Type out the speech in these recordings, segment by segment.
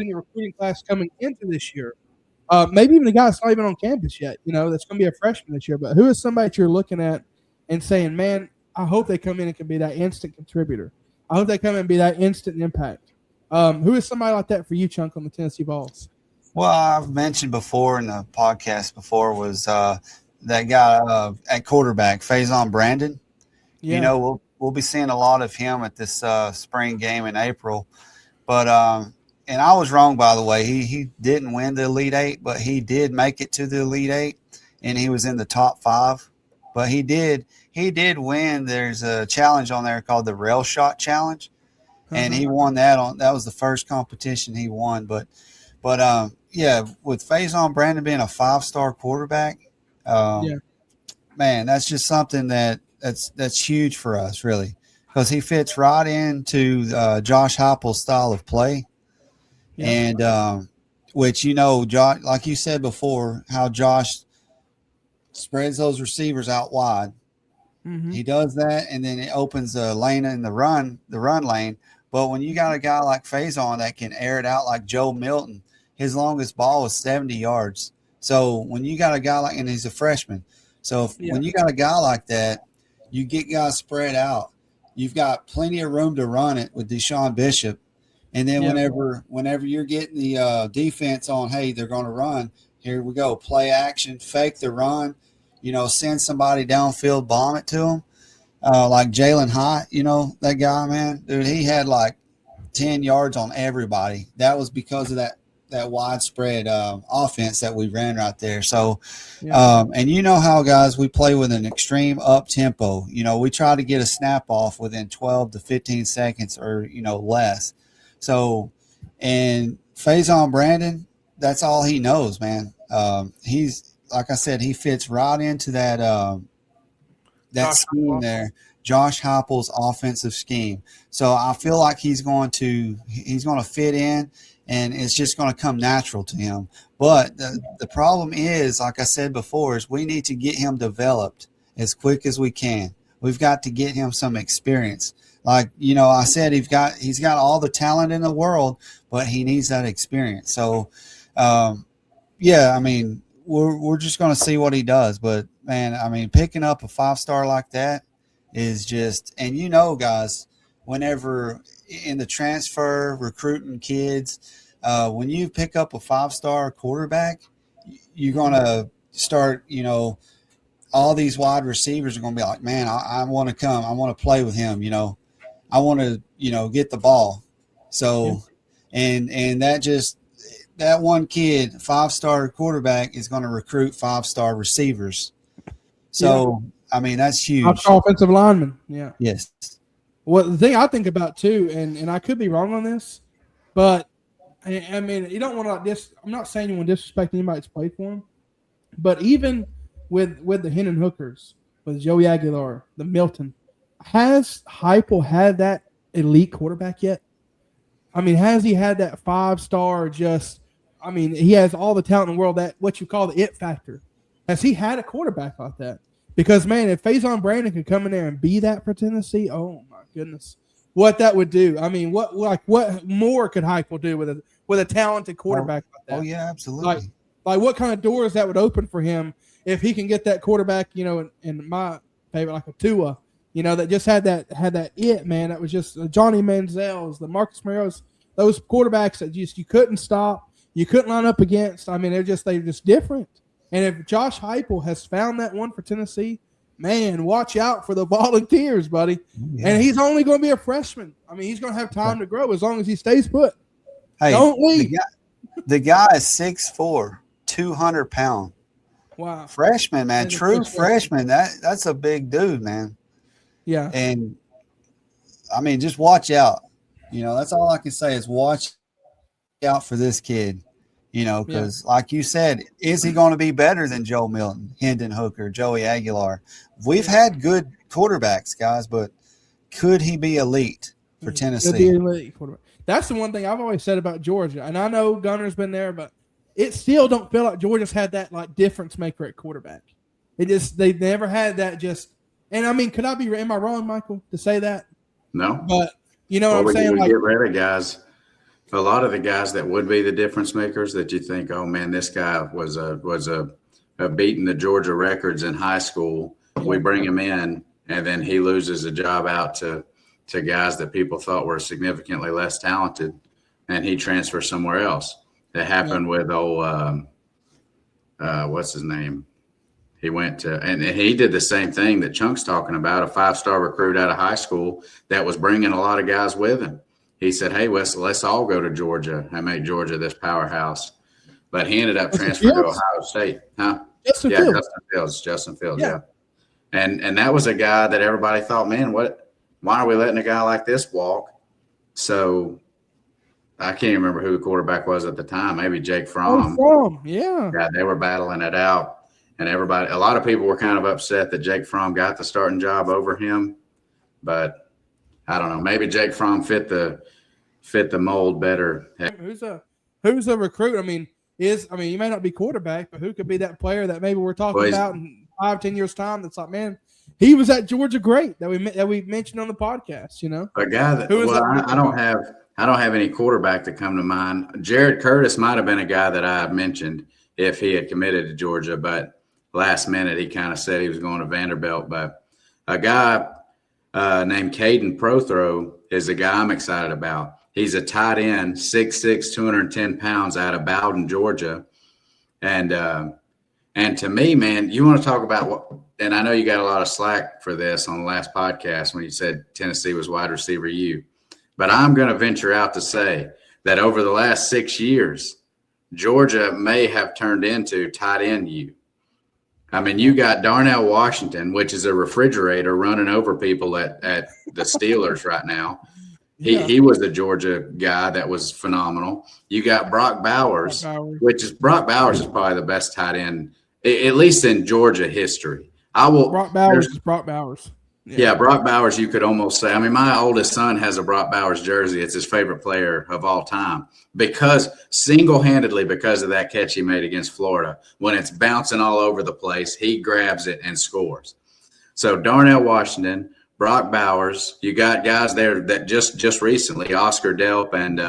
in the recruiting class coming into this year, maybe even a guy that's not even on campus yet, that's going to be a freshman this year. But who is somebody that you're looking at and saying, man, I hope they come in and can be that instant contributor. I hope they come in and be that instant impact. Who is somebody like that for you, Chunk, on the Tennessee Vols? Well, I've mentioned before in the podcast before was that guy at quarterback, Faison Brandon. Yeah. We'll be seeing a lot of him at this spring game in April. But and I was wrong, by the way. He didn't win the Elite Eight, but he did make it to the Elite Eight, and he was in the top 5. But he did win. There's a challenge on there called the Rail Shot Challenge, and he won that. That was the first competition he won. But yeah, with Faison Brandon being a 5-star quarterback, man, that's just something that's huge for us, really, because he fits right into Josh Heupel's style of play, and which Josh, like you said before, how Josh spreads those receivers out wide. Mm-hmm. He does that, and then it opens a lane in the run lane. But when you got a guy like Faison that can air it out like Joe Milton, his longest ball was 70 yards. So when you got a guy like, and he's a freshman, so when you got a guy like that, you get guys spread out. You've got plenty of room to run it with Deshaun Bishop. And then whenever you're getting the defense on, hey, they're going to run, here we go, play action, fake the run, send somebody downfield, bomb it to them. Like Jalen Hyatt, that guy, man, dude, he had like 10 yards on everybody. That was because of that widespread offense that we ran right there. So, and how, guys, we play with an extreme up tempo. We try to get a snap off within 12 to 15 seconds or, less. So, and Faison Brandon, that's all he knows, man. He's, like I said, he fits right into that scheme there, Josh Heupel's offensive scheme. So I feel like he's going to fit in, and it's just going to come natural to him. But the problem is, like I said before, is we need to get him developed as quick as we can. We've got to get him some experience. Like, I said, he's got all the talent in the world, but he needs that experience. So, I mean, we're just going to see what he does. But, man, I mean, picking up a 5-star like that is just – and guys, whenever in the transfer, recruiting kids, when you pick up a 5-star quarterback, you're going to start, all these wide receivers are going to be like, man, I want to come. I want to play with him, I want to, get the ball. So, and that one kid, 5-star quarterback, is going to recruit 5-star receivers. So, I mean, that's huge. Offensive lineman, yeah. Yes. Well, the thing I think about too, and I could be wrong on this, but I mean, you don't want to I'm not saying you want to disrespect anybody that's played for him, but even with the Hendon Hookers, with Joey Aguilar, the Milton, has Heupel had that elite quarterback yet? I mean, has he had that 5-star he has all the talent in the world, that what you call the it factor. Has he had a quarterback like that? Because, man, if Faison Brandon could come in there and be that for Tennessee, oh, my goodness, what that would do. I mean, what more could Heupel do with a talented quarterback like that? Oh, yeah, absolutely. Like what kind of doors that would open for him if he can get that quarterback, in my favorite, like a Tua, that just had that it, man. That was just Johnny Manziel's, the Marcus Marios, those quarterbacks that you couldn't stop, you couldn't line up against. I mean, they're just different. And if Josh Heupel has found that one for Tennessee, man, watch out for the Volunteers, buddy. Yeah. And he's only going to be a freshman. I mean, he's going to have time to grow as long as he stays put. Hey, don't leave. The guy is 6'4", 200 pounds. Wow. Freshman, man, true freshman. That's a big dude, man. Yeah. And, I mean, just watch out. That's all I can say is watch out for this kid. Because like you said, is he going to be better than Joe Milton, Hendon Hooker, Joey Aguilar? We've had good quarterbacks, guys, but could he be elite for Tennessee? Could be elite quarterback. That's the one thing I've always said about Georgia. And I know Gunner's been there, but it still don't feel like Georgia's had that difference maker at quarterback. They've never had that and I mean, am I wrong, Michael, to say that? No. But you know what I'm saying? Get rid of guys. a lot of the guys that would be the difference makers that you think, oh man, this guy was a beating the Georgia records in high school. We bring him in, and then he loses a job out to guys that people thought were significantly less talented, and he transfers somewhere else. It happened with what's his name? He went to, and he did the same thing that Chunk's talking about, a 5-star recruit out of high school that was bringing a lot of guys with him. He said, hey, let's all go to Georgia and make Georgia this powerhouse. But he ended up transferring to Ohio State. Huh? Justin Fields. Justin Fields, yeah. And that was a guy that everybody thought, man, why are we letting a guy like this walk? So I can't remember who the quarterback was at the time. Maybe Jake Fromm. Yeah, they were battling it out. And a lot of people were kind of upset that Jake Fromm got the starting job over him. But I don't know. Maybe Jake Fromm fit the mold better. Who's a recruit? I mean, you may not be quarterback, but who could be that player that maybe we're talking about in 5-10 years time? That's like, man, he was at Georgia great that we mentioned on the podcast. You know, a guy that I don't have any quarterback to come to mind. Jared Curtis might have been a guy that I mentioned if he had committed to Georgia, but last minute he kind of said he was going to Vanderbilt. But a guy named Caden Prothro is the guy I'm excited about. He's a tight end, 6'6", 210 pounds, out of Bowden, Georgia. And to me, man, you want to talk about what – and I know you got a lot of slack for this on the last podcast when you said Tennessee was wide receiver U. But I'm going to venture out to say that over the last 6 years, Georgia may have turned into tight end U. I mean, you got Darnell Washington, which is a refrigerator running over people at the Steelers right now. He was a Georgia guy that was phenomenal. You got Brock Bowers, Brock Bowers is probably the best tight end, at least in Georgia history. Brock Bowers is Brock Bowers. Yeah, Brock Bowers, you could almost say. I mean, my oldest son has a Brock Bowers jersey. It's his favorite player of all time single-handedly because of that catch he made against Florida. When it's bouncing all over the place, he grabs it and scores. So Darnell Washington, Brock Bowers, you got guys there that just recently, Oscar Delp and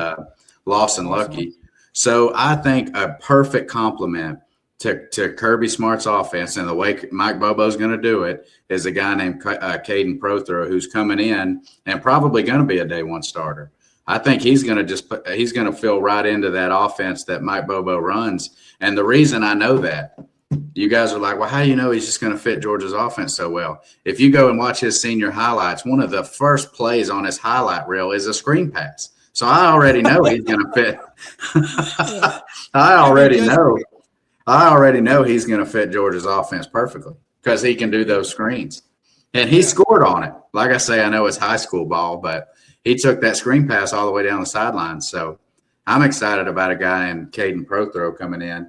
Lawson Lucky. So I think a perfect complement to Kirby Smart's offense and the way Mike Bobo's going to do it is a guy named Caden Prothro, who's coming in and probably going to be a day one starter. I think he's going to fill right into that offense that Mike Bobo runs. And the reason I know that, you guys are like, well, how do you know he's just going to fit Georgia's offense so well? If you go and watch his senior highlights, one of the first plays on his highlight reel is a screen pass. So I already know he's going to fit. I already know he's going to fit Georgia's offense perfectly because he can do those screens. And he scored on it. Like I say, I know it's high school ball, but he took that screen pass all the way down the sideline. So I'm excited about a guy named Caden Prothro coming in.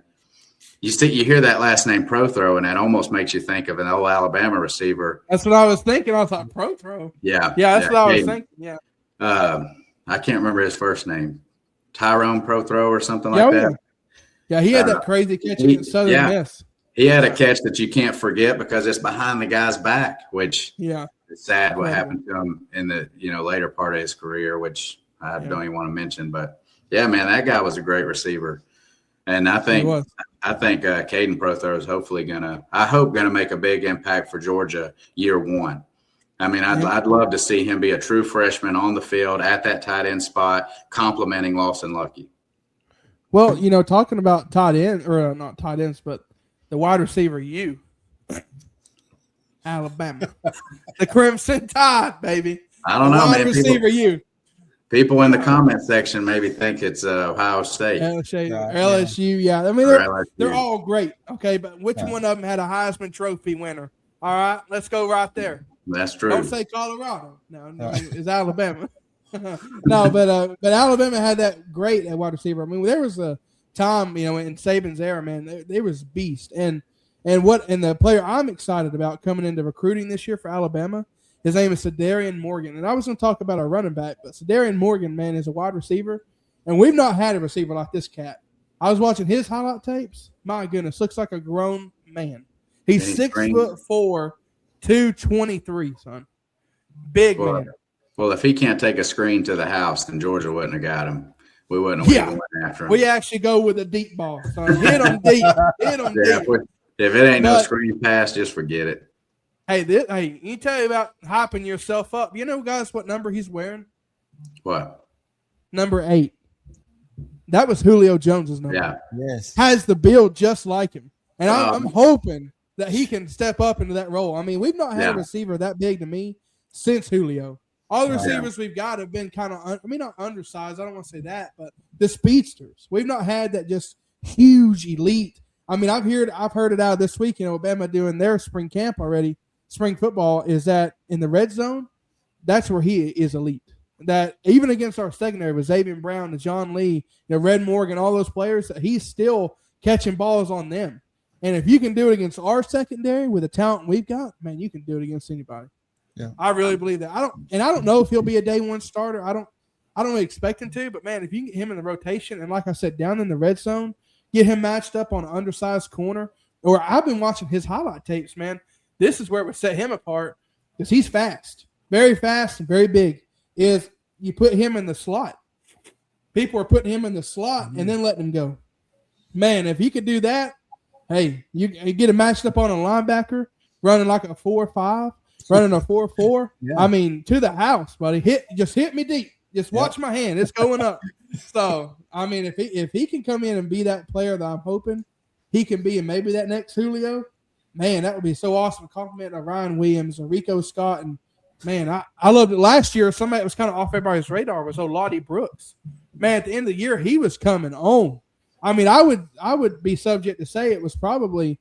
You hear that last name Prothro, and that almost makes you think of an old Alabama receiver. That's what I was thinking. I thought Prothro. Yeah. Yeah, that's what I was thinking. Yeah. I can't remember his first name. Tyrone Prothro or something like that. Yeah, he had that crazy catch against Southern Miss. He had a catch that you can't forget because it's behind the guy's back, which it's sad what happened to him in the later part of his career, which I don't even want to mention. But yeah, man, that guy was a great receiver, and I think Caden Prothro is hopefully gonna make a big impact for Georgia year one. I mean, I'd love to see him be a true freshman on the field at that tight end spot, complimenting Lawson Lucky. Well, talking about tight end, or not tight ends, but the wide receiver U, Alabama, the Crimson Tide, baby. I don't know, man. Receiver U. People in the comment section maybe think it's Ohio State. LSU, yeah. I mean, they're all great, okay, but which one of them had a Heisman Trophy winner? All right, let's go right there. That's true. Don't say Colorado. No, it's Alabama. No, but Alabama had that great at wide receiver. I mean, there was a time, in Saban's era, man, they was beast. And the player I'm excited about coming into recruiting this year for Alabama, his name is Sadarian Morgan. And I was going to talk about our running back, but Sadarian Morgan, man, is a wide receiver. And we've not had a receiver like this cat. I was watching his highlight tapes. My goodness, looks like a grown man. He's 6'4", 223, son. Big man. Well, if he can't take a screen to the house, then Georgia wouldn't have got him. we wouldn't have even went after him. We actually go with a deep ball, son. Hit them deep. Hit them deep. If it ain't no screen pass, just forget it. Hey, you tell you about hyping yourself up. You know, guys, what number he's wearing? What? Number 8. That was Julio Jones's number. Yeah. Yes. Has the build just like him. And I'm hoping that he can step up into that role. I mean, we've not had a receiver that big to me since Julio. All the receivers we've got have been kind of, not undersized. I don't want to say that, but the speedsters. We've not had that just huge elite. I mean, I've heard it out this week. You know, Alabama doing their spring camp already. Spring football is that in the red zone. That's where he is elite. That even against our secondary with Xavier Brown, the John Lee, the Red Morgan, all those players, that he's still catching balls on them. And if you can do it against our secondary with the talent we've got, man, you can do it against anybody. Yeah. I really believe that. I don't know if he'll be a day one starter. I don't really expect him to, but man, if you can get him in the rotation and like I said, down in the red zone, get him matched up on an undersized corner, or I've been watching his highlight tapes, man. This is where it would set him apart because he's fast, very fast and very big. Is you put him in the slot. People are putting him in the slot and then letting him go. Man, if he could do that, hey, you get him matched up on a linebacker running like a 4-5, running a 4-4. Yeah. I mean, to the house, buddy. Just hit me deep. Just watch my hand. It's going up. So, I mean, if he can come in and be that player that I'm hoping he can be and maybe that next Julio, man, that would be so awesome. Compliment of Ryan Williams and Rico Scott. And, man, I loved it. Last year, somebody that was kind of off everybody's radar was Lottie Brooks. Man, at the end of the year, he was coming on. I mean, I would be subject to say it was probably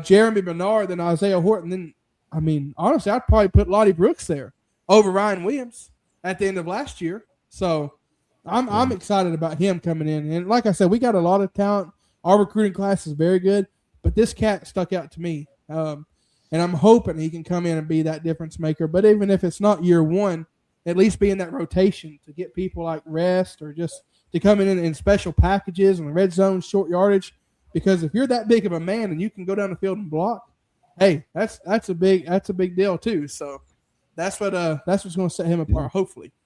Jeremy Bernard and Isaiah Horton. Then, I mean, honestly, I'd probably put Lottie Brooks there over Ryan Williams at the end of last year. So I'm excited about him coming in. And like I said, we got a lot of talent. Our recruiting class is very good, but this cat stuck out to me. And I'm hoping he can come in and be that difference maker. But even if it's not year one, at least be in that rotation to get people like rest or just to come in special packages and red zone, short yardage. Because if you're that big of a man and you can go down the field and block, hey, that's a big deal too. So that's what's going to set him apart, hopefully.